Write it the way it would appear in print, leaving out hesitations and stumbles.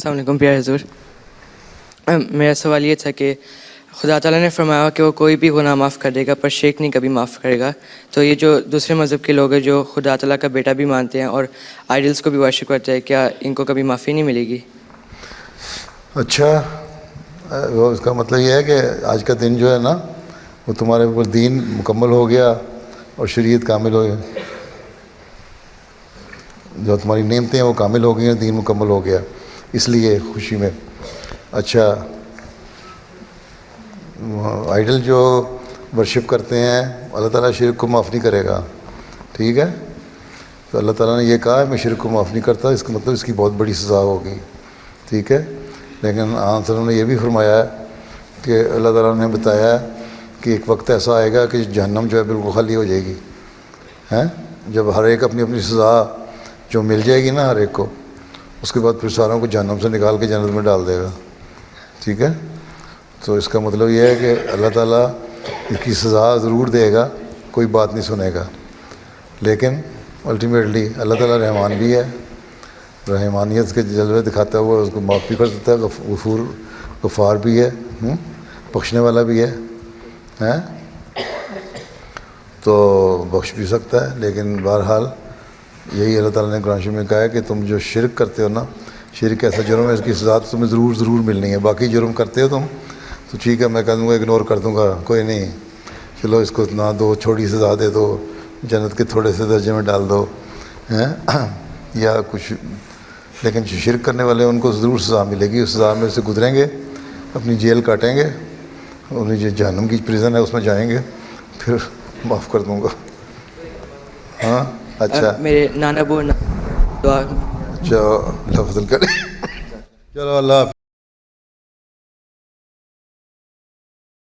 السلام علیکم پیارے حضور. میرا سوال یہ تھا کہ خدا تعالیٰ نے فرمایا کہ وہ کوئی بھی گناہ معاف کر دے گا پر شرک نہیں کبھی معاف کرے گا. تو یہ جو دوسرے مذہب کے لوگ ہیں جو خدا تعالیٰ کا بیٹا بھی مانتے ہیں اور آئیڈلس کو بھی ورشپ کرتے ہیں، کیا ان کو کبھی معافی نہیں ملے گی؟ اچھا، وہ اس کا مطلب یہ ہے کہ آج کا دن جو ہے نا وہ تمہارے اوپر دین مکمل ہو گیا اور شریعت کامل ہو گیا، جو تمہاری نعمتیں ہیں وہ کامل ہو گئی ہیں، دین مکمل ہو گیا، اس لیے خوشی میں. اچھا، آئیڈل جو ورشپ کرتے ہیں اللہ تعالیٰ شرک کو معاف نہیں کرے گا، ٹھیک ہے؟ تو اللہ تعالیٰ نے یہ کہا ہے میں شرک کو معاف نہیں کرتا، اس کا مطلب اس کی بہت بڑی سزا ہوگی، ٹھیک ہے؟ لیکن آن صلی اللہ نے یہ بھی فرمایا ہے کہ اللہ تعالیٰ نے بتایا ہے کہ ایک وقت ایسا آئے گا کہ جہنم جو ہے بالکل خالی ہو جائے گی، ہیں؟ جب ہر ایک اپنی اپنی سزا جو مل جائے گی نا ہر ایک کو، اس کے بعد پھر ساروں کو جہنم سے نکال کے جنت میں ڈال دے گا، ٹھیک ہے؟ تو اس کا مطلب یہ ہے کہ اللہ تعالیٰ اس کی سزا ضرور دے گا، کوئی بات نہیں سنے گا، لیکن الٹیمیٹلی اللہ تعالیٰ رحمان بھی ہے، رحمانیت کے جلوے دکھاتا ہے، وہ اس کو معاف بھی کر دیتا ہے، غفار بھی ہے، بخشنے والا بھی ہے، تو بخش بھی سکتا ہے. لیکن بہرحال یہی اللہ تعالیٰ نے قرآن شریف میں کہا ہے کہ تم جو شرک کرتے ہو نا، شرک ایسا جرم ہے اس کی سزا تمہیں ضرور ملنی ہے. باقی جرم کرتے ہو تم تو ٹھیک ہے، میں کہہ دوں گا اگنور کر دوں گا، کوئی نہیں، چلو اس کو نہ دو، چھوٹی سزا دے دو، جنت کے تھوڑے سے درجے میں ڈال دو، یا کچھ. لیکن جو شرک کرنے والے ان کو ضرور سزا ملے گی، اس سزا میں سے گزریں گے، اپنی جیل کاٹیں گے، انہیں جو جہنم کی پریزن ہے اس میں جائیں گے، پھر معاف کر دوں گا. ہاں اچھا، میرے نانا ابو دعا اچھا، اللہ فضل کرے. چلو اللہ حافظ.